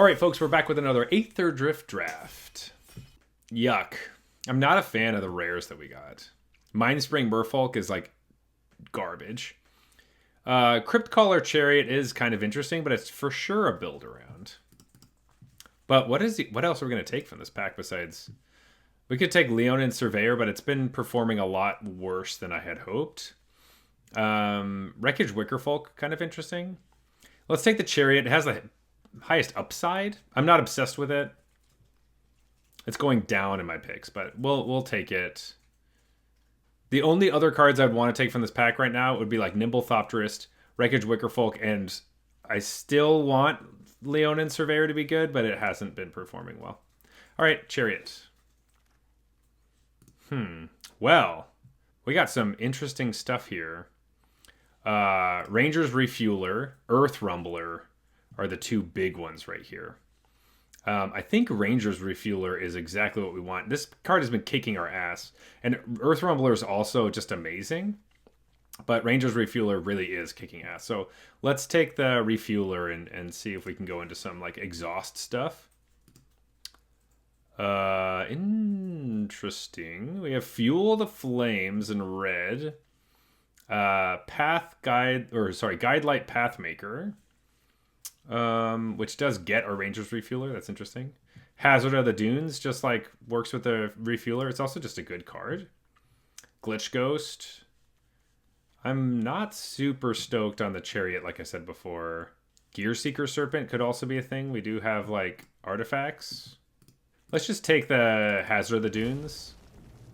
All right, folks, we're back with another Aetherdrift draft. Yuck. I'm not a fan of the rares that we got. Mindspring Merfolk is like garbage. Cryptcaller Chariot is kind of interesting, but it's for sure a build around. But what else are we going to take from this pack besides... We could take Leonin Surveyor, but it's been performing a lot worse than I had hoped. Wreckage Wickerfolk, kind of interesting. Let's take the Chariot. It has the highest upside. I'm not obsessed with it. It's going down in my picks, but we'll take it. The only other cards I'd want to take from this pack right now would be like Nimble Thopterist, Wreckage Wickerfolk, and I still want Leonin Surveyor to be good, but it hasn't been performing well. All right, Chariot. Well, we got some interesting stuff here. Ranger's Refueler, Earth Rumbler are the two big ones right here. I think Ranger's Refueler is exactly what we want. This card has been kicking our ass. And Earth Rumbler is also just amazing. But Ranger's Refueler really is kicking ass. So let's take the Refueler and see if we can go into some like exhaust stuff. Interesting. We have Fuel the Flames in red. Guidelight Pathmaker. Which does get a Ranger's Refueler. That's interesting. Hazard of the Dunes just like works with the Refueler. It's also just a good card. Glitch Ghost. I'm not super stoked on the Chariot, like I said before. Gear Seeker Serpent could also be a thing. We do have like artifacts. Let's just take the Hazard of the Dunes.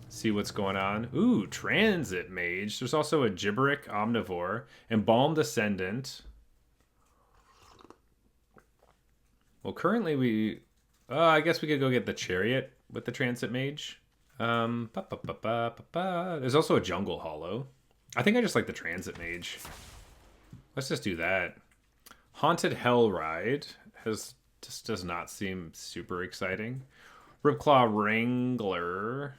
See what's going on. Ooh, Transit Mage. There's also a Gibberic Omnivore. Embalmed Ascendant. Well, currently I guess we could go get the Chariot with the Transit Mage. There's also a Jungle Hollow. I think I just like the Transit Mage. Let's just do that. Haunted Hell Ride just does not seem super exciting. Ripclaw Wrangler.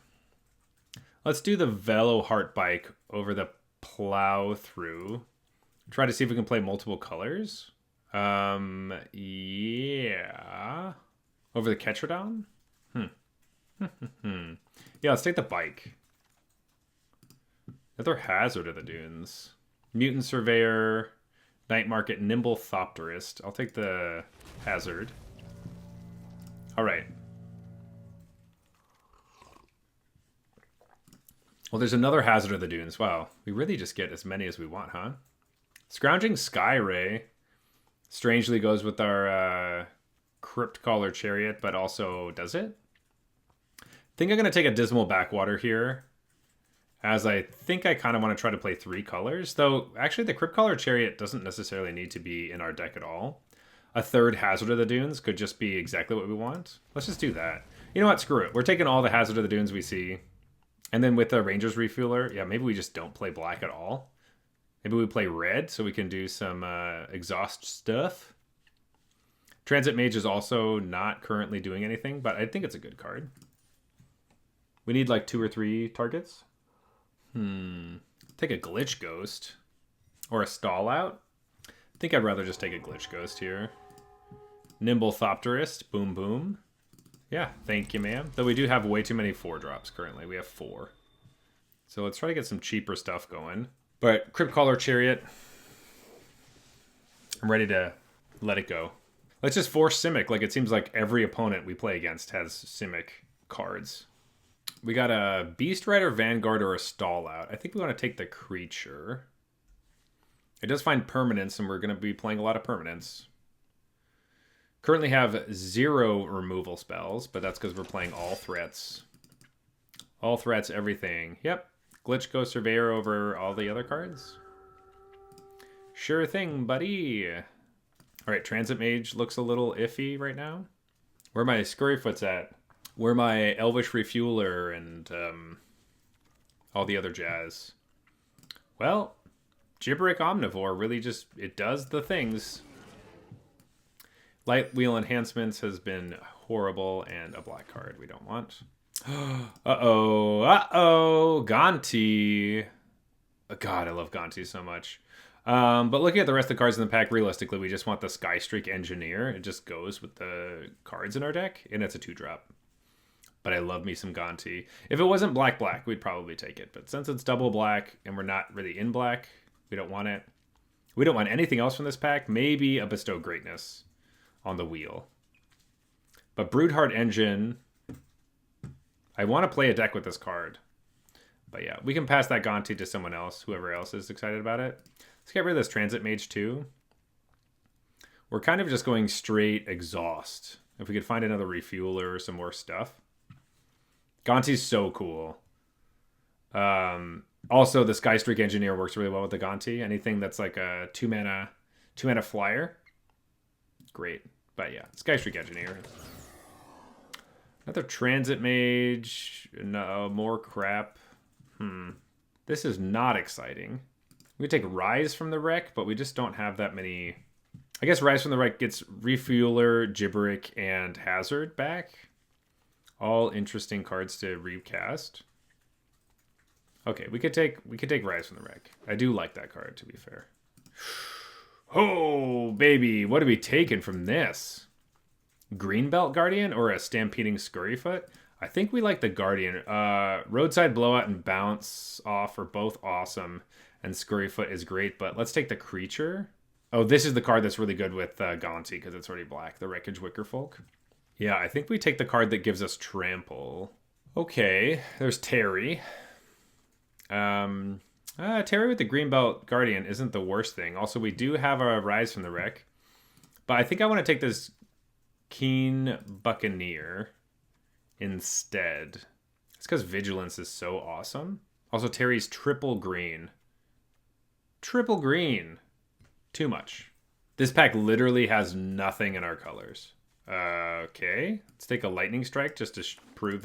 Let's do the Velo Heart Bike over the Plow Through. Try to see if we can play multiple colors. Yeah. Over the Ketrodon? Yeah, let's take the bike. Another Hazard of the Dunes. Mutant Surveyor, Night Market, Nimble Thopterist. I'll take the Hazard. Alright. Well, there's another Hazard of the Dunes. Wow. We really just get as many as we want, huh? Scrounging Skyray strangely goes with our Cryptcaller Chariot, but also does it? I think I'm going to take a Dismal Backwater here, as I think I kind of want to try to play 3 colors. Though, actually, the Cryptcaller Chariot doesn't necessarily need to be in our deck at all. A third Hazard of the Dunes could just be exactly what we want. Let's just do that. You know what? Screw it. We're taking all the Hazard of the Dunes we see. And then with the Ranger's Refueler, yeah, maybe we just don't play black at all. Maybe we play red so we can do some exhaust stuff. Transit Mage is also not currently doing anything, but I think it's a good card. We need like 2 or 3 targets. Take a Glitch Ghost. Or a Stall Out. I think I'd rather just take a Glitch Ghost here. Nimble Thopterist. Boom, boom. Yeah, thank you, ma'am. Though we do have way too many 4-drops currently. We have 4. So let's try to get some cheaper stuff going. But Cryptcaller Chariot, I'm ready to let it go. Let's just force Simic. Like it seems like every opponent we play against has Simic cards. We got a Beast Rider, Vanguard, or a Stall Out. I think we want to take the creature. It does find permanence, and we're going to be playing a lot of permanence. Currently have 0 removal spells, but that's because we're playing all threats. All threats, everything. Yep. Glitch Ghost Surveyor over all the other cards. Sure thing, buddy. Alright, Transit Mage looks a little iffy right now. Where my Scurryfoot's at? Where my Elvish Refueler and all the other jazz? Well, Gibberic Omnivore really just, it does the things. Light Wheel Enhancements has been horrible, and a black card we don't want. Uh-oh. Gonti. God, I love Gonti so much. But looking at the rest of the cards in the pack, realistically, we just want the Skystreak Engineer. It just goes with the cards in our deck, and it's a 2-drop. But I love me some Gonti. If it wasn't black, we'd probably take it. But since it's double black, and we're not really in black, we don't want it. We don't want anything else from this pack. Maybe a Bestow Greatness on the wheel. But Broodheart Engine, I want to play a deck with this card. But yeah, we can pass that Gonti to someone else, whoever else is excited about it. Let's get rid of this Transit Mage too. We're kind of just going straight exhaust. If we could find another refueler or some more stuff. Gonti's so cool. Also, the Skystreak Engineer works really well with the Gonti. Anything that's like a 2-mana flyer. Great. But yeah, Skystreak Engineer. Another Transit Mage. No, more crap. This is not exciting. We could take Rise from the Wreck, but we just don't have that many. I guess Rise from the Wreck gets Refueler, Gibberick, and Hazard back. All interesting cards to recast. Okay, we could take Rise from the Wreck. I do like that card, to be fair. Oh, baby, what are we taking from this? Greenbelt Guardian or a Stampeding Scurryfoot? I think we like the Guardian. Roadside Blowout and Bounce Off are both awesome. And Scurryfoot is great, but let's take the creature. Oh, this is the card that's really good with Gonti because it's already black. The Wreckage Wickerfolk. Yeah, I think we take the card that gives us Trample. Okay, there's Terry. Terry with the Greenbelt Guardian isn't the worst thing. Also, we do have a Rise from the Wreck. But I think I want to take this Keen Buccaneer instead. It's because Vigilance is so awesome. Also, Terry's triple green. Triple green. Too much. This pack literally has nothing in our colors. Okay. Let's take a Lightning Strike just to prove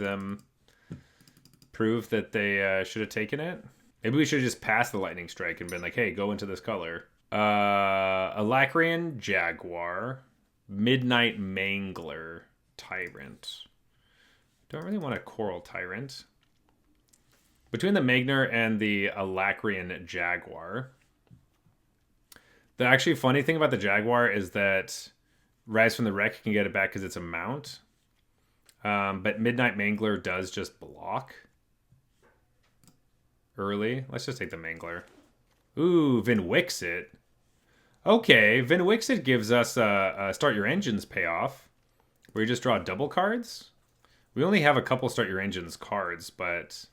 that they should have taken it. Maybe we should have just passed the Lightning Strike and been like, hey, go into this color. Alacrian Jaguar. Midnight Mangler Tyrant. Don't really want a Coral Tyrant. Between the Magner and the Alacrian Jaguar. The actually funny thing about the Jaguar is that Rise from the Wreck can get it back because it's a mount. But Midnight Mangler does just block early. Let's just take the Mangler. Ooh, Vinwixit. Okay, Vinwixit gives us a Start Your Engines payoff, where you just draw double cards. We only have a couple Start Your Engines cards, but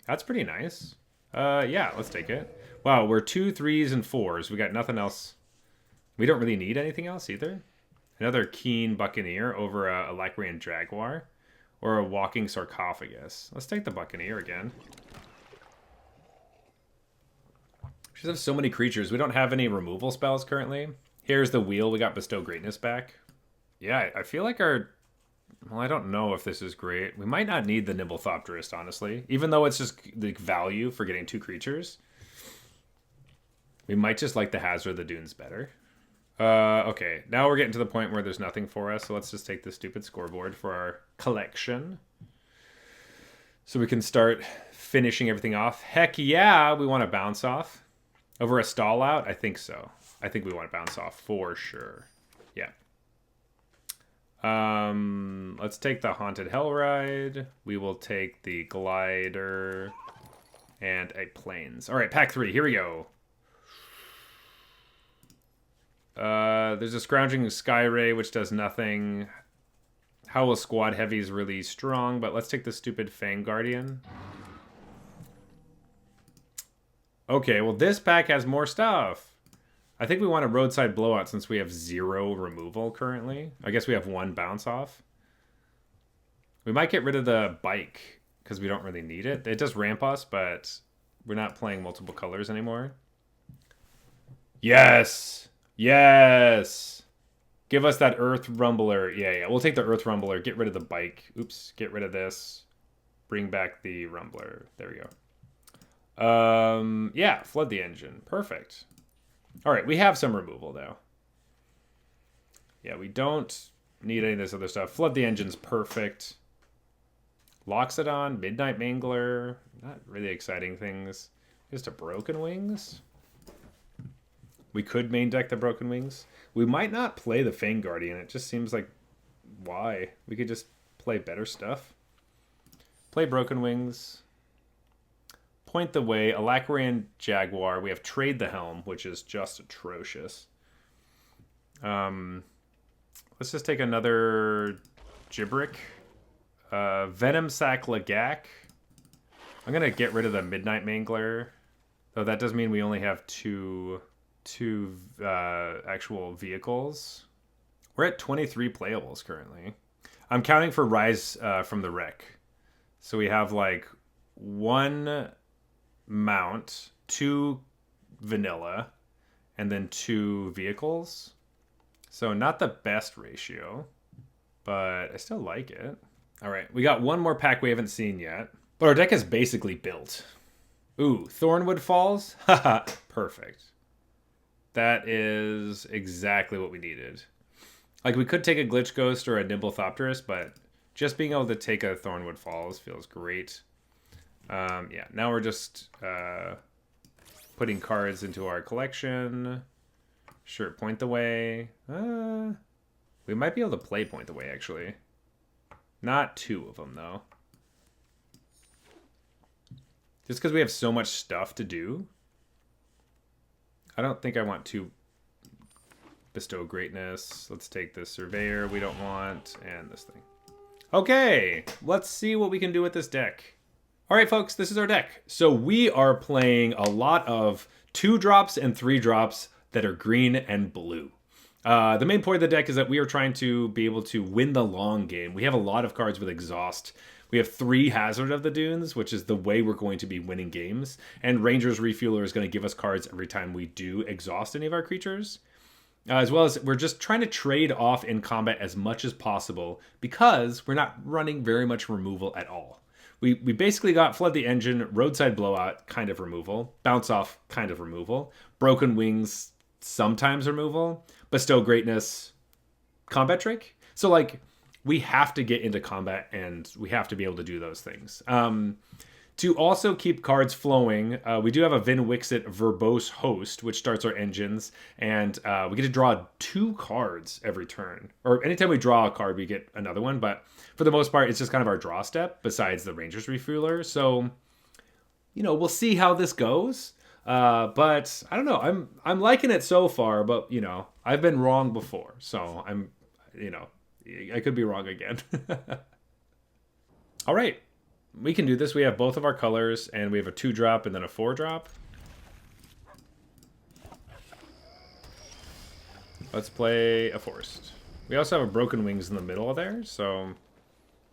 that's pretty nice. Yeah, let's take it. Wow, we're 2 3s and 4s. We got nothing else. We don't really need anything else either. Another Keen Buccaneer over a Alacrian Jaguar, or a Walking Sarcophagus. Let's take the Buccaneer again. We just have so many creatures. We don't have any removal spells currently. Here's the wheel. We got Bestow Greatness back. Yeah, I feel like our... Well, I don't know if this is great. We might not need the Nibblethopterist, honestly. Even though it's just the value for getting 2 creatures. We might just like the Hazard of the Dunes better. Okay, now we're getting to the point where there's nothing for us. So let's just take the stupid scoreboard for our collection. So we can start finishing everything off. Heck yeah, we want to bounce off. Over a stall out? I think so. I think we want to bounce off for sure. Yeah. Let's take the Haunted Hellride. We will take the Glider and a Plains. All right, pack 3. Here we go. There's a Scrounging Skyray, which does nothing. Howl Squad Heavy is really strong, but let's take the stupid Fang Guardian. Okay, well, this pack has more stuff. I think we want a Roadside Blowout since we have 0 removal currently. I guess we have 1 bounce off. We might get rid of the Bike because we don't really need it. It does ramp us, but we're not playing multiple colors anymore. Yes! Yes! Give us that Earth Rumbler. Yeah. We'll take the Earth Rumbler. Get rid of the Bike. Oops. Get rid of this. Bring back the Rumbler. There we go. Yeah, Flood the Engine. Perfect. All right, we have some removal, though. Yeah, we don't need any of this other stuff. Flood the Engine's perfect. Loxodon, Midnight Mangler. Not really exciting things. Just a Broken Wings. We could main deck the Broken Wings. We might not play the Fang Guardian. It just seems like, why? We could just play better stuff. Play Broken Wings. Point the Way. Alacrian Jaguar. We have Trade the Helm, which is just atrocious. Let's just take another Gibrick. Venom Sack Lagak. I'm going to get rid of the Midnight Mangler. Though that does mean we only have two actual vehicles. We're at 23 playables currently. I'm counting for Rise from the Wreck. So we have like 1 mount, 2 vanilla, and then 2 vehicles. So not the best ratio, but I still like it. All right, we got one more pack we haven't seen yet, but our deck is basically built. Ooh, Thornwood Falls? Haha, perfect. That is exactly what we needed. Like, we could take a Glitch Ghost or a Nimblethopterus, but just being able to take a Thornwood Falls feels great. Yeah, now we're just putting cards into our collection. Sure, Point the Way. We might be able to play Point the Way, actually. Not 2 of them, though. Just because we have so much stuff to do. I don't think I want to bestow greatness. Let's take this Surveyor we don't want, and this thing. Okay, let's see what we can do with this deck. All right, folks, this is our deck. So we are playing a lot of 2-drops and 3-drops that are green and blue. The main point of the deck is that we are trying to be able to win the long game. We have a lot of cards with Exhaust. We have 3 Hazard of the Dunes, which is the way we're going to be winning games. And Ranger's Refueler is going to give us cards every time we do exhaust any of our creatures. As well as we're just trying to trade off in combat as much as possible because we're not running very much removal at all. We basically got Flood the Engine, Roadside Blowout, kind of removal. Bounce Off, kind of removal. Broken Wings, sometimes removal. Bestow Greatness, combat trick. So, like, we have to get into combat and we have to be able to do those things. To also keep cards flowing, we do have a Vin Wixit Verbose Host, which starts our engines, and we get to draw 2 cards every turn. Or anytime we draw a card, we get another one, but for the most part, it's just kind of our draw step, besides the Ranger's Refueler. So, you know, we'll see how this goes. But I don't know. I'm liking it so far, but, you know, I've been wrong before. So I'm, you know, I could be wrong again. All right. We can do this. We have both of our colors, and we have a 2-drop and then a 4-drop. Let's play a Forest. We also have a Broken Wings in the middle of there, so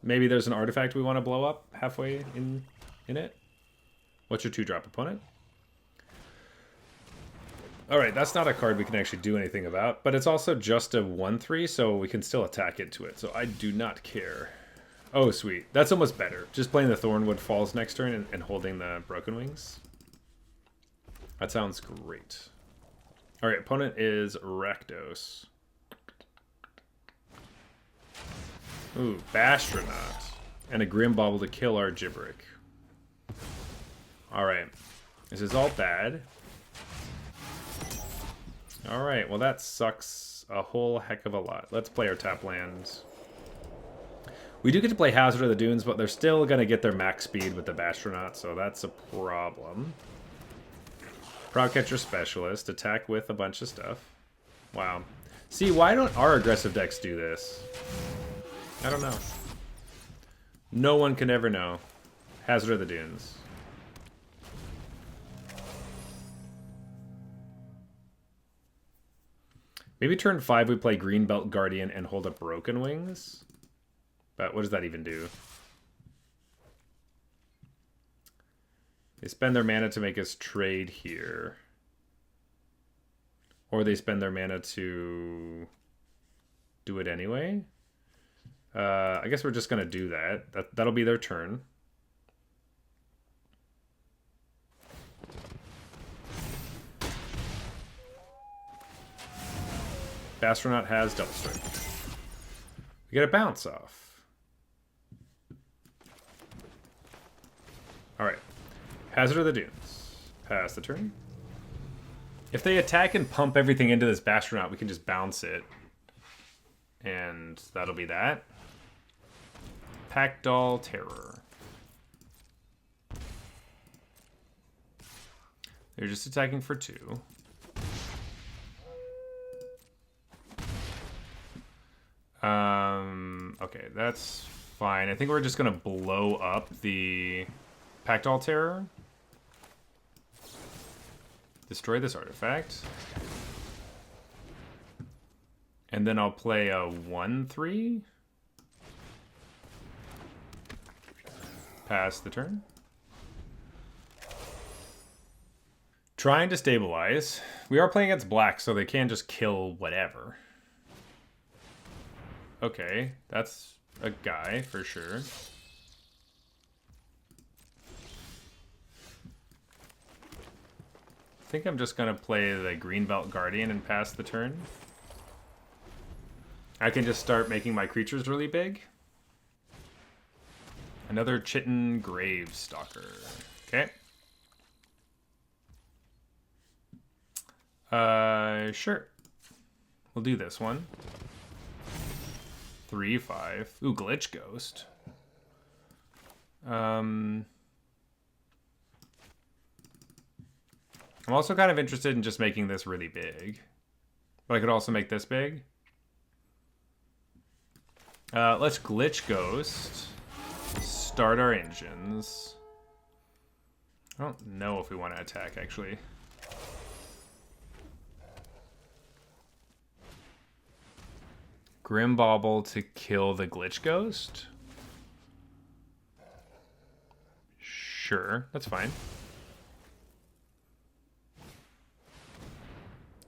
maybe there's an artifact we want to blow up halfway in it. What's your 2-drop, opponent? Alright, that's not a card we can actually do anything about, but it's also just a 1/3, so we can still attack into it, so I do not care. Oh, sweet. That's almost better. Just playing the Thornwood Falls next turn and holding the Broken Wings. That sounds great. Alright, opponent is Rakdos. Ooh, Bastronaut. And a Grim Bauble to kill our Gibrick. Alright. This is all bad. Alright, well that sucks a whole heck of a lot. Let's play our tap lands. We do get to play Hazard of the Dunes, but they're still going to get their max speed with the Bastronaut, so that's a problem. Crowdcatcher Specialist, attack with a bunch of stuff. Wow. See, why don't our aggressive decks do this? I don't know. No one can ever know. Hazard of the Dunes. Maybe turn 5 we play Greenbelt Guardian and hold up Broken Wings. But what does that even do? They spend their mana to make us trade here. Or they spend their mana to do it anyway. I guess we're just going to do that. That'll be their turn. Bastronaut has Double Strike. We get a Bounce Off. Alright. Hazard of the Dunes. Pass the turn. If they attack and pump everything into this Bastronaut, we can just bounce it. And that'll be that. Packdoll Terror. They're just attacking for 2. Okay, that's fine. I think we're just gonna blow up the Packdoll Terror. Destroy this artifact. And then I'll play a 1/3. Pass the turn. Trying to stabilize. We are playing against black, so they can just kill whatever. Okay, that's a guy for sure. I think I'm just gonna play the Greenbelt Guardian and pass the turn. I can just start making my creatures really big. Another Chitin Gravestalker. Okay. Sure. We'll do this one. 3/5. Ooh, Glitch Ghost. I'm also kind of interested in just making this really big. But I could also make this big. Let's Glitch Ghost. Start our engines. I don't know if we want to attack, actually. Grimbauble to kill the Glitch Ghost? Sure, that's fine.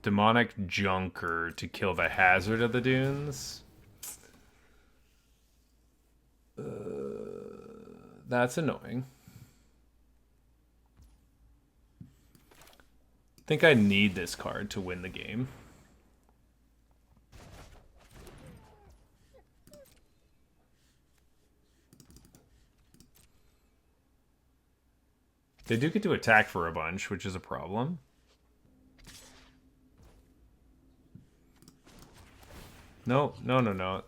Demonic Junker to kill the Hazard of the Dunes? That's annoying. I think I need this card to win the game. They do get to attack for a bunch, which is a problem. No.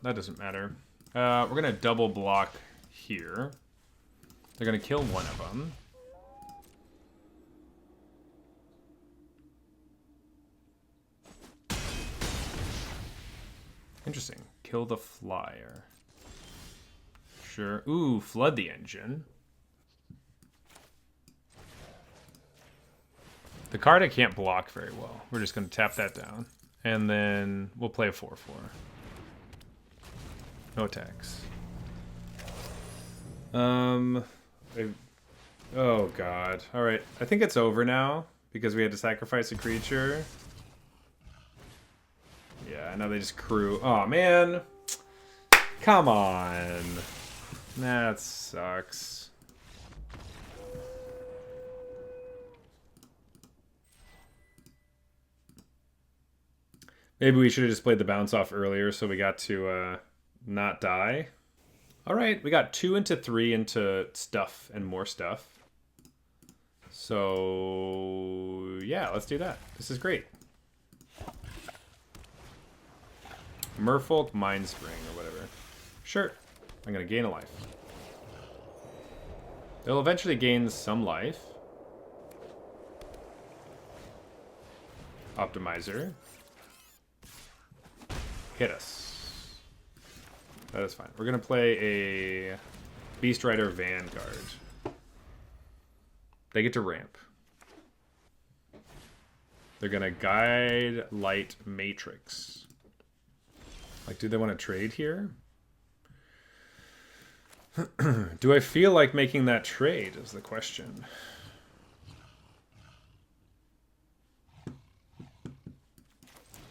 That doesn't matter. We're going to double block here. They're going to kill one of them. Interesting. Kill the flyer. Sure. Ooh, flood the engine. The card I can't block very well. We're just going to tap that down. And then we'll play a 4/4. No attacks. Oh, God. All right. I think it's over now because we had to sacrifice a creature. Yeah, now they just crew. Oh, man. Come on. That sucks. Maybe we should have just played the bounce off earlier so we got to not die. All right, we got 2 into 3 into stuff and more stuff. So, yeah, let's do that. This is great. Merfolk Mindspring or whatever. Sure, I'm going to gain a life. They'll eventually gain some life. Optimizer. Hit us. That is fine. We're going to play a Beast Rider Vanguard. They get to ramp. They're going to Guide Light Matrix. Like, do they want to trade here? Do I feel like making that trade is the question.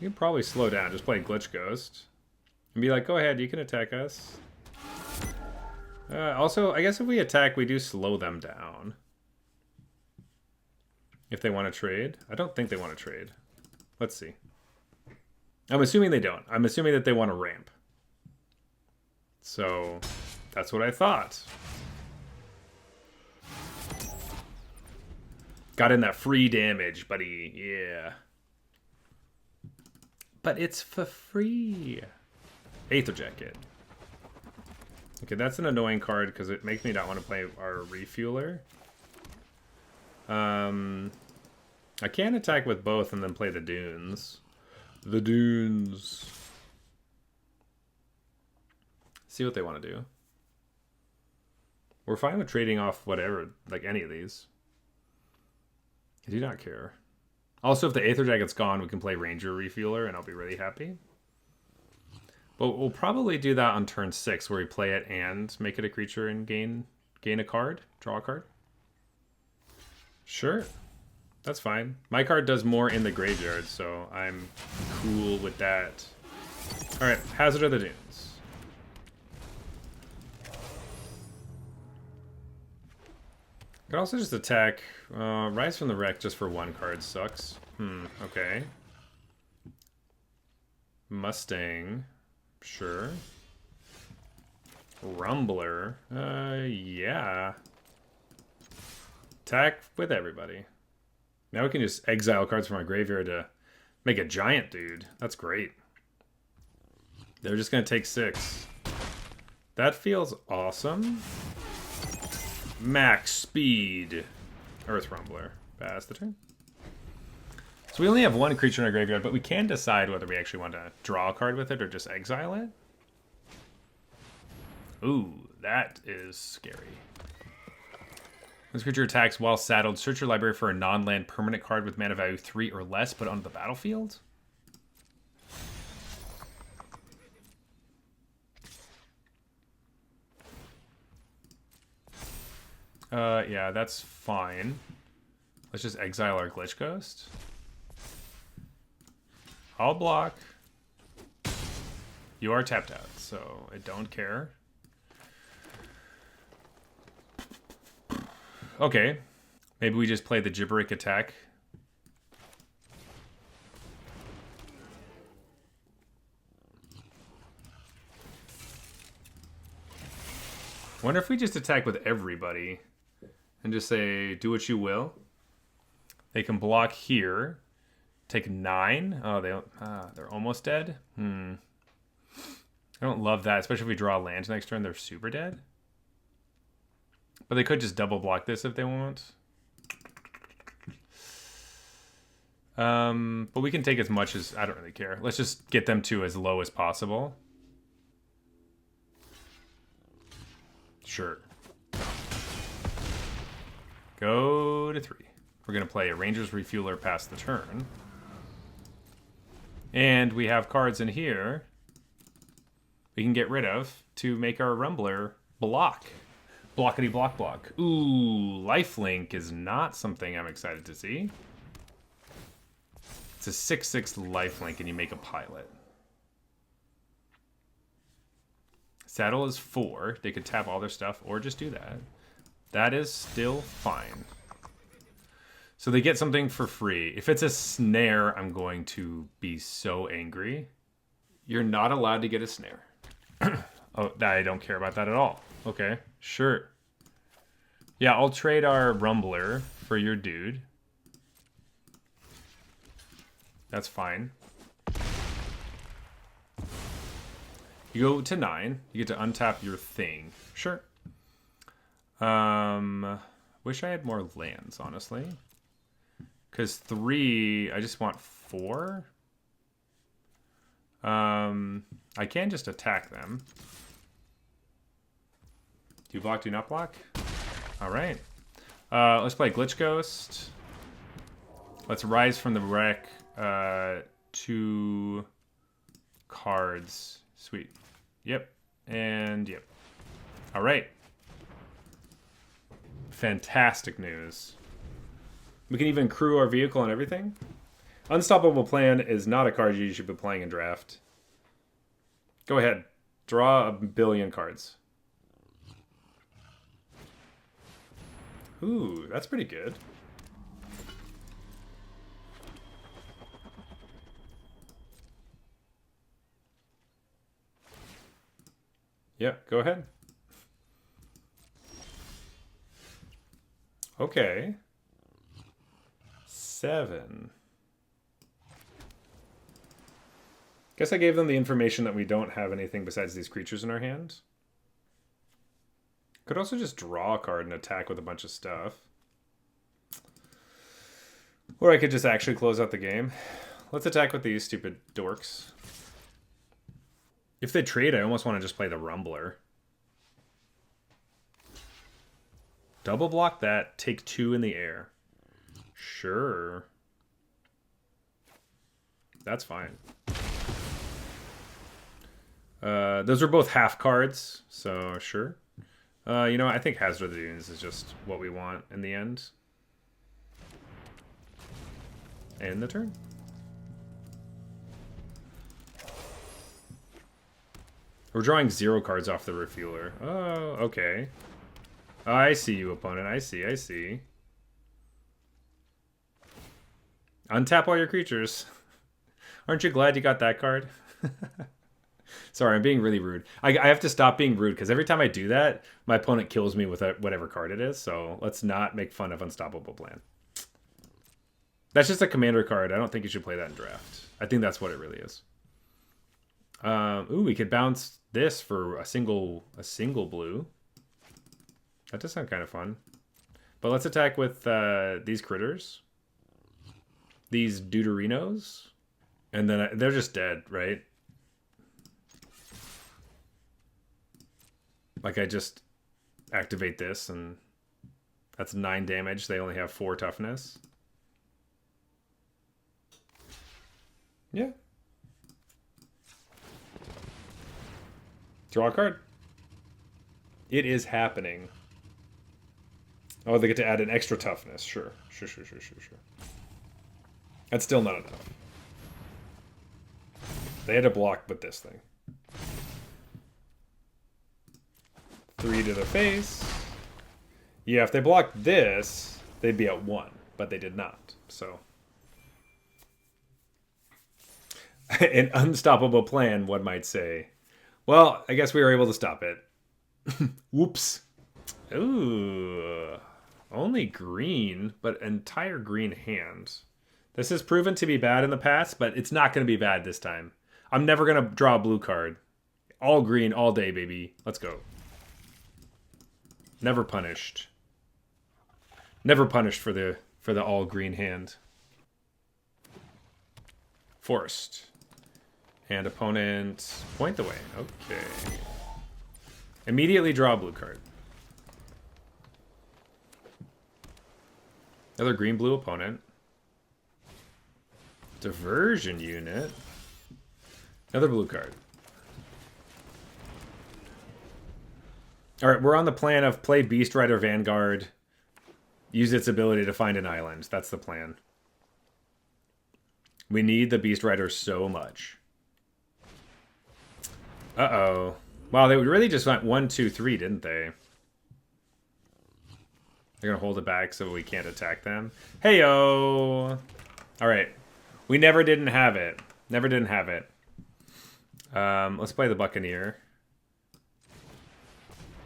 You can probably slow down. Just play Glitch Ghost. And be like, go ahead, you can attack us. Also, I guess if we attack, we do slow them down. If they want to trade. I don't think they want to trade. Let's see. I'm assuming they don't. I'm assuming that they want to ramp. So, that's what I thought. Got in that free damage, buddy. Yeah. But it's for free. Aether Jacket. Okay, that's an annoying card because it makes me not want to play our refueler. I can attack with both and then play the dunes. The dunes. See what they want to do. We're fine with trading off whatever, like any of these. I do not care. Also, if the Aether Jacket's gone, we can play Ranger Refueler, and I'll be really happy. But we'll probably do that on turn 6, where we play it and make it a creature and gain a card, draw a card. Sure, that's fine. My card does more in the graveyard, so I'm cool with that. All right, Hazard of the Dunes. Could also just attack. Rise from the Wreck just for 1 card sucks. Okay. Mustang. Sure. Rumbler. Yeah. Attack with everybody. Now we can just exile cards from our graveyard to make a giant dude. That's great. They're just going to take 6. That feels awesome. Max speed. Earth Rumbler. Pass the turn. So we only have 1 creature in our graveyard, but we can decide whether we actually want to draw a card with it or just exile it. Ooh, that is scary. This creature attacks while saddled. Search your library for a non-land permanent card with mana value 3 or less, put it onto the battlefield. Yeah, that's fine. Let's just exile our Glitch Ghost. I'll block. You are tapped out, so I don't care. Okay. Maybe we just play the Gibberick attack. Wonder if we just attack with everybody and just say, do what you will. They can block here. Take 9. Oh, they're almost dead. I don't love that, especially if we draw land next turn. They're super dead. But they could just double block this if they want. But we can take as much as... I don't really care. Let's just get them to as low as possible. Sure. Go to 3. We're going to play a Ranger's Refueler past the turn. And we have cards in here we can get rid of to make our Rumbler block. Blockity block block. Ooh, lifelink is not something I'm excited to see. It's a 6/6 lifelink and you make a pilot. Saddle is 4. They could tap all their stuff or just do that. That is still fine. So they get something for free. If it's a snare, I'm going to be so angry. You're not allowed to get a snare. Oh, I don't care about that at all. Okay, sure. Yeah, I'll trade our Rumbler for your dude. That's fine. You go to 9. You get to untap your thing. Sure. Wish I had more lands, honestly. Because 3, I just want 4. I can just attack them. Do you block, do not block? Alright. Let's play Glitch Ghost. Let's Rise from the Wreck. 2 cards. Sweet. Yep. And yep. Alright. Fantastic news. We can even crew our vehicle and everything. Unstoppable Plan is not a card you should be playing in draft. Go ahead. Draw a billion cards. Ooh, that's pretty good. Yeah, go ahead. Okay. 7. Guess I gave them the information that we don't have anything besides these creatures in our hand. Could also just draw a card and attack with a bunch of stuff. Or I could just actually close out the game. Let's attack with these stupid dorks. If they trade, I almost want to just play the Rumbler. Double block that, take 2 in the air. Sure. That's fine. Those are both half cards, so sure. You know, I think Hazard of the Dunes is just what we want in the end. End the turn. We're drawing 0 cards off the refueler. Oh, okay. I see you, opponent. I see. Untap all your creatures. Aren't you glad you got that card? Sorry, I'm being really rude. I have to stop being rude because every time I do that, my opponent kills me with whatever card it is. So let's not make fun of Unstoppable Plan. That's just a commander card. I don't think you should play that in draft. I think that's what it really is. Ooh, we could bounce this for a single blue. That does sound kind of fun. But let's attack with these critters. These Deuterinos. And then they're just dead, right? Like I just activate this and that's 9 damage. They only have 4 toughness. Yeah. Draw a card. It is happening. Oh, they get to add an extra toughness. Sure. That's still not enough. They had to block with this thing. 3 to the face. Yeah, if they blocked this, they'd be at 1, but they did not. So, an unstoppable plan, one might say. Well, I guess we were able to stop it. Whoops. Ooh. Only green, but entire green hand. This has proven to be bad in the past, but it's not going to be bad this time. I'm never going to draw a blue card. All green, all day, baby. Let's go. Never punished. Never punished for the all green hand. Forced. And opponent point the way. Okay. Immediately draw a blue card. Another green-blue opponent. Diversion unit. Another blue card. Alright, we're on the plan of play Beast Rider Vanguard. Use its ability to find an island. That's the plan. We need the Beast Rider so much. Uh-oh. Wow, they really just went 1, 2, 3, didn't they? They're going to hold it back so we can't attack them. Hey-o! Alright. We never didn't have it. Never didn't have it. Let's play the Buccaneer.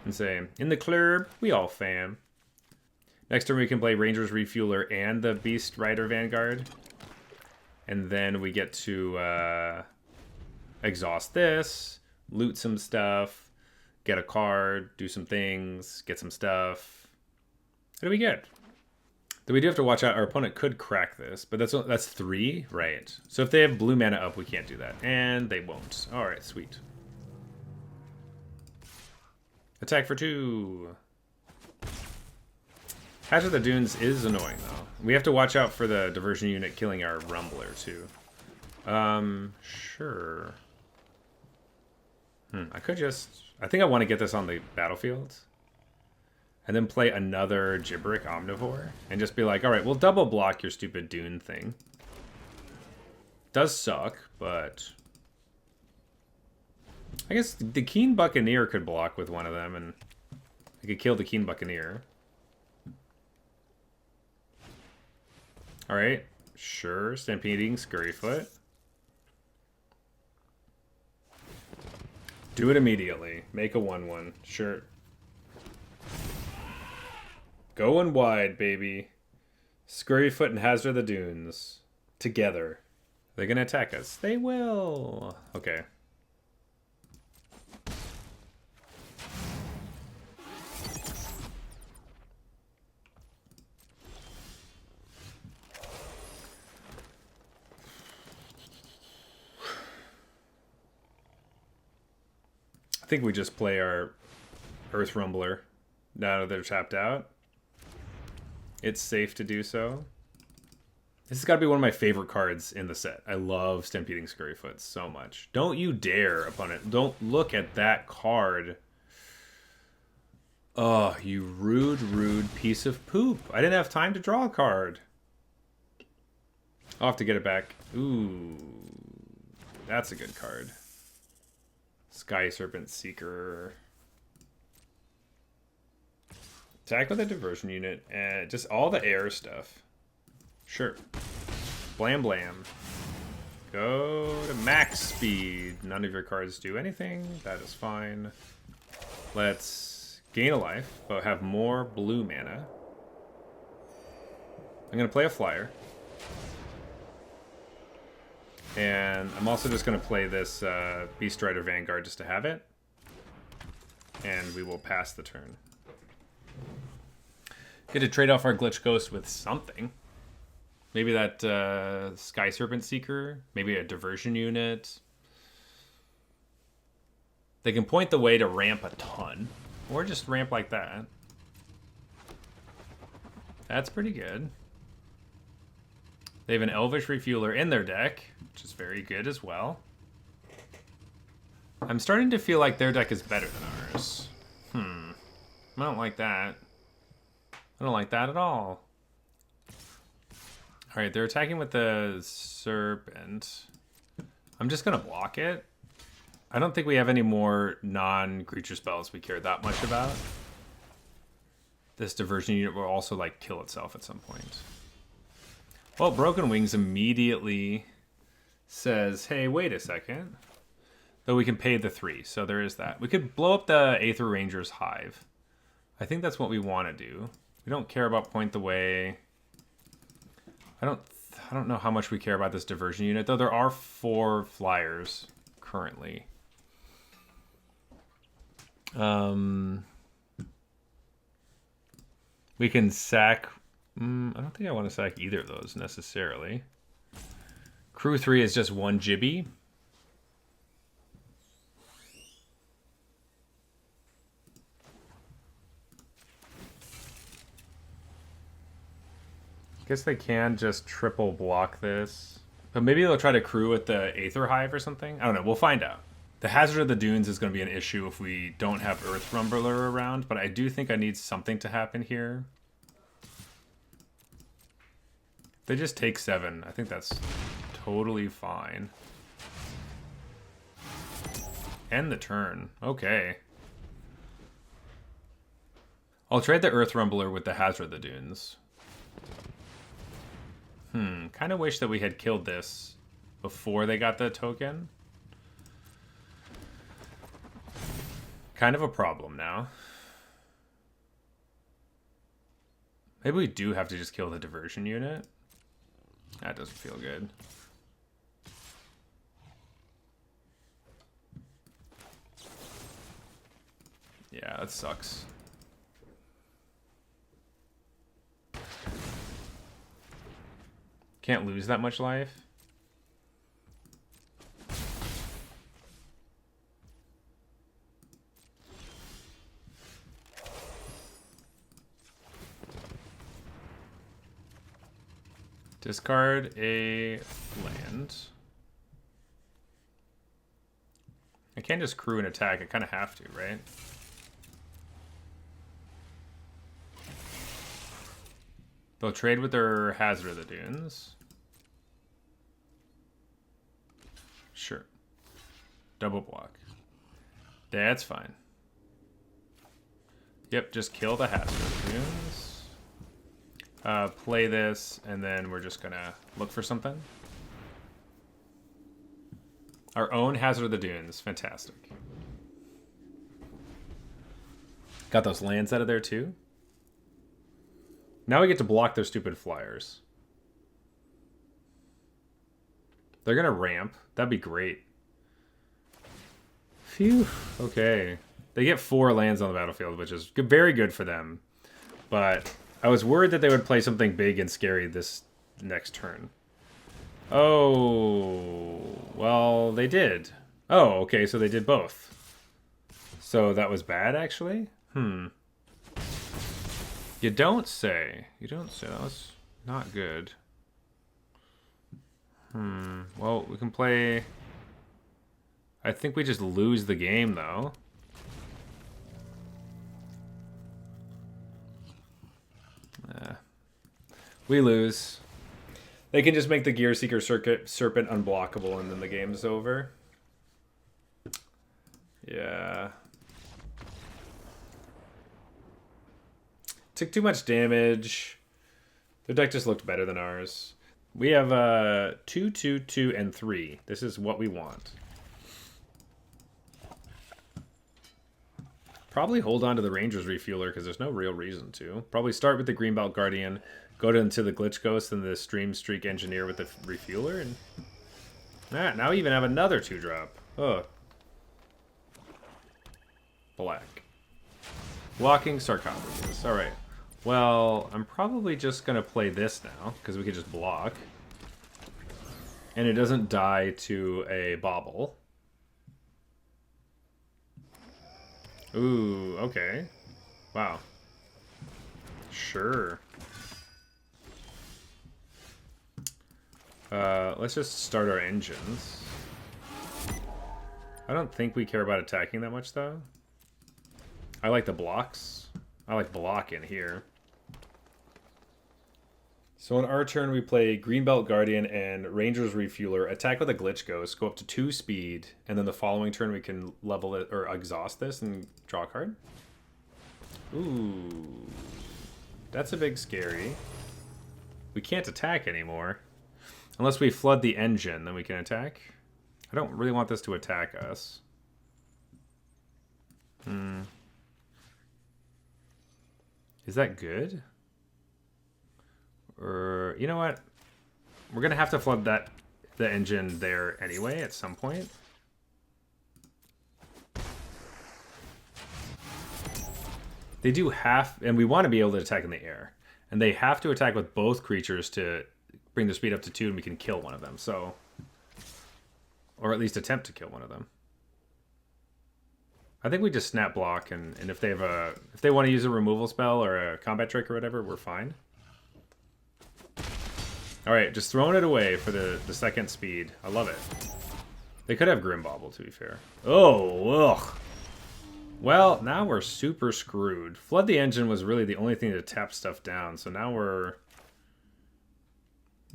And say, in the club, we all fam. Next turn we can play Rangers Refueler and the Beast Rider Vanguard. And then we get to exhaust this, loot some stuff, get a card, do some things, get some stuff. What do we get? Then we do have to watch out. Our opponent could crack this, but that's 3, right? So if they have blue mana up, we can't do that. And they won't. All right, sweet. Attack for 2. Hazard of the Dunes is annoying, though. We have to watch out for the diversion unit killing our Rumbler, too. Sure. I could just... I think I want to get this on the battlefield. And then play another Gibberic Omnivore. And just be like, alright, we'll double block your stupid Dune thing. Does suck, but... I guess the Keen Buccaneer could block with one of them, and I could kill the Keen Buccaneer. Alright, sure. Stampeding Scurryfoot. Do it immediately. Make a 1/1. Sure. Going wide, baby. Scurryfoot and Hazard of the Dunes. Together. They're gonna attack us. They will. Okay. I think we just play our Earth Rumbler now that they're tapped out. It's safe to do so. This has got to be one of my favorite cards in the set. I love Stampeding Scurryfoot so much. Don't you dare, opponent. Don't look at that card. Oh, you rude, rude piece of poop. I didn't have time to draw a card. I'll have to get it back. Ooh, that's a good card. Sky Serpent Seeker. Attack with a diversion unit and just all the air stuff. Sure. Blam blam. Go to max speed. None of your cards do anything. That is fine. Let's gain a life, but have more blue mana. I'm going to play a flyer. And I'm also just going to play this Beast Rider Vanguard just to have it. And we will pass the turn. Get to trade off our Glitch Ghost with something. Maybe that Sky Serpent Seeker. Maybe a diversion unit. They can point the way to ramp a ton. Or just ramp like that. That's pretty good. They have an Elvish Refueler in their deck, which is very good as well. I'm starting to feel like their deck is better than ours. I don't like that. I don't like that at all. Alright, they're attacking with the Serpent. I'm just going to block it. I don't think we have any more non-creature spells we care that much about. This diversion unit will also, like, kill itself at some point. Well, Broken Wings immediately says, hey, wait a second. Though we can pay the 3, so there is that. We could blow up the Aether Ranger's Hive. I think that's what we want to do. We don't care about Point the Way. I don't know how much we care about this diversion unit, though there are 4 flyers currently. We can sack... I don't think I want to sack either of those necessarily. Crew 3 is just 1 Jibby. Guess they can just triple block this. But maybe they'll try to crew with the Aether Hive or something. I don't know. We'll find out. The Hazard of the Dunes is going to be an issue if we don't have Earth Rumbler around, but I do think I need something to happen here. They just take 7. I think that's totally fine. End the turn. Okay. I'll trade the Earth Rumbler with the Hazard of the Dunes. Kind of wish that we had killed this before they got the token. Kind of a problem now. Maybe we do have to just kill the diversion unit. That doesn't feel good. Yeah, that sucks. Can't lose that much life. Discard a land. I can't just crew an attack. I kind of have to, right? They'll trade with their Hazard of the Dunes. Sure. Double block. That's fine. Yep, just kill the Hazard of the Dunes. Play this, and then we're just gonna look for something. Our own Hazard of the Dunes. Fantastic. Got those lands out of there too. Now we get to block their stupid flyers. They're gonna ramp. That'd be great. Phew. Okay. They get 4 lands on the battlefield, which is very good for them. But I was worried that they would play something big and scary this next turn. Oh, well, they did. Oh, okay, so they did both. So that was bad, actually? You don't say. You don't say. That was not good. Well, we can play... I think we just lose the game, though. We lose. They can just make the Gear Seeker Serpent unblockable, and then the game's over. Yeah. Took too much damage. Their deck just looked better than ours. We have 2, 2, 2, and 3. This is what we want. Probably hold on to the Ranger's Refueler because there's no real reason to. Probably start with the Greenbelt Guardian, go into the Glitch Ghost and the Stream Streak Engineer with the Refueler, and now we even have another 2-drop. Oh. Black. Walking Sarcophagus. Alright. Well, I'm probably just going to play this now, because we could just block. And it doesn't die to a Bauble. Ooh, okay. Wow. Sure. Let's just start our engines. I don't think we care about attacking that much, though. I like the blocks. I like block in here. So on our turn, we play Greenbelt Guardian and Ranger's Refueler, attack with a Glitch Ghost, go up to 2 speed, and then the following turn we can level it, or exhaust this and draw a card. Ooh. That's a big scary. We can't attack anymore. Unless we flood the engine, then we can attack. I don't really want this to attack us. Is that good? Or, you know what? We're going to have to flood the engine there anyway at some point. They do have, and we want to be able to attack in the air. And they have to attack with both creatures to bring their speed up to 2, and we can kill one of them. So, or at least attempt to kill one of them. I think we just snap block, and if they want to use a removal spell or a combat trick or whatever, we're fine. All right, just throwing it away for the second speed. I love it. They could have Grimbauble, to be fair. Oh, ugh. Well, now we're super screwed. Flood the engine was really the only thing to tap stuff down, so now we're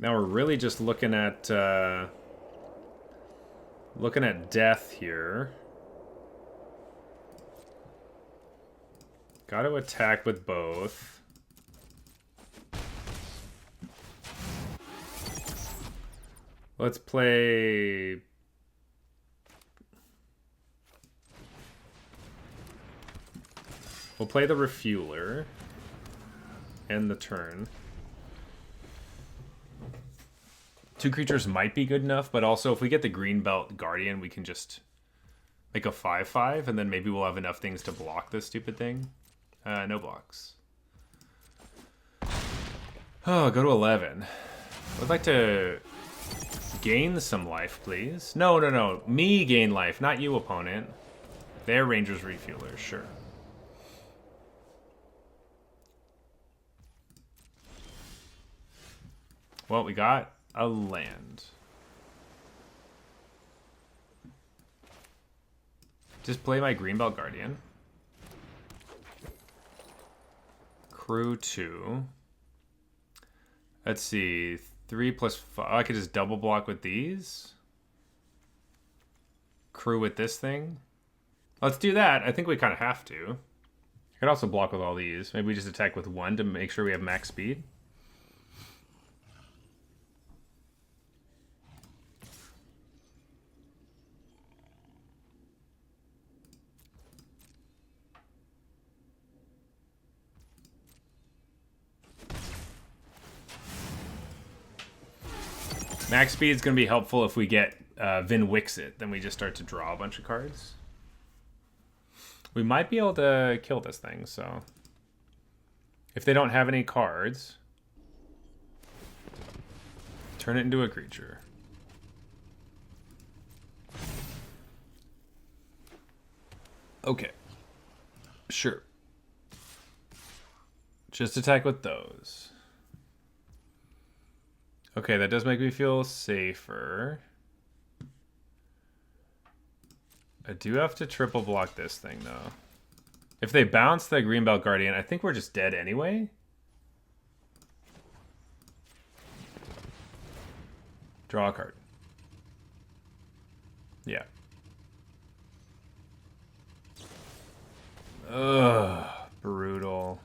really just looking at death here. Got to attack with both. Let's play... We'll play the Refueler. End the turn. 2 creatures might be good enough, but also if we get the Greenbelt Guardian, we can just make a 5/5, and then maybe we'll have enough things to block this stupid thing. No blocks. Oh, go to 11. I'd like to gain some life, please. No. Me gain life, not you, opponent. They're Ranger's Refueler, sure. Well, we got a land. Just play my Greenbelt Guardian. Crew 2. Let's see. 3 plus 5. I could just double block with these. Crew with this thing. Let's do that. I think we kind of have to. I could also block with all these. Maybe we just attack with 1 to make sure we have max speed. Max speed is going to be helpful if we get Vin Wixit. Then we just start to draw a bunch of cards. We might be able to kill this thing, so... If they don't have any cards... Turn it into a creature. Okay. Sure. Just attack with those. Okay, that does make me feel safer. I do have to triple block this thing, though. If they bounce the Greenbelt Guardian, I think we're just dead anyway. Draw a card. Yeah. Ugh, brutal.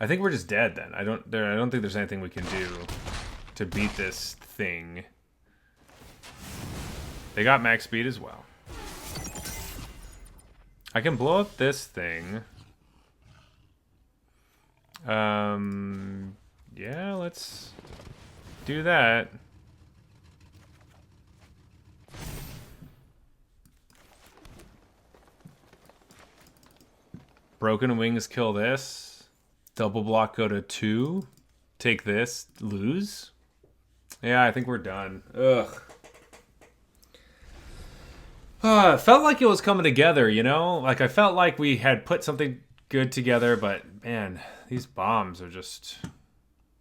I think we're just dead then. I don't think there's anything we can do to beat this thing. They got max speed as well. I can blow up this thing. Yeah, let's do that. Broken Wings kill this. Double block go to 2. Take this. Lose. Yeah, I think we're done. Ugh. It felt like it was coming together, you know? Like, I felt like we had put something good together, but, man, these bombs are just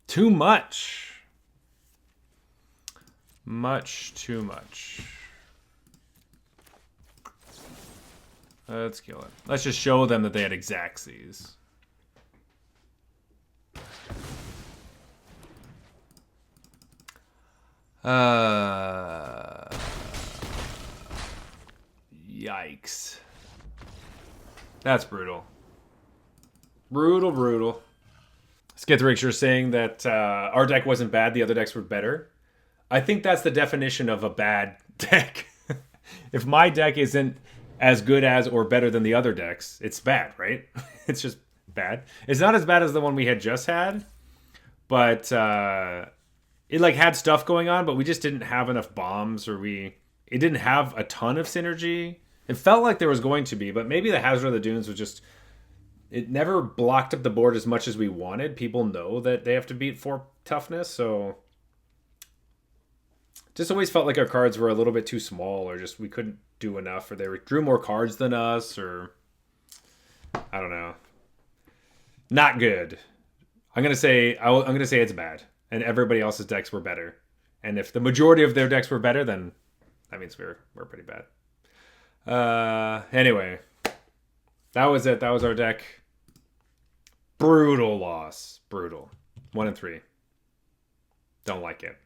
too much. Much too much. Let's kill it. Let's just show them that they had Xaxes. Yikes. That's brutal. Brutal, brutal. Skithrix, saying that our deck wasn't bad, the other decks were better. I think that's the definition of a bad deck. If my deck isn't as good as or better than the other decks, it's bad, right? It's just bad. It's not as bad as the one we had just had, but it like had stuff going on, but we just didn't have enough bombs, or it didn't have a ton of synergy. It felt like there was going to be, but maybe the Hazard of the Dunes was just... It never blocked up the board as much as we wanted. People know that they have to beat 4 toughness, so... Just always felt like our cards were a little bit too small, or just we couldn't do enough, or they drew more cards than us, or... I don't know. Not good. I'm gonna say it's bad, and everybody else's decks were better. And if the majority of their decks were better, then that means we're pretty bad. Anyway, that was it. That was our deck. Brutal loss. Brutal. 1-3. Don't like it.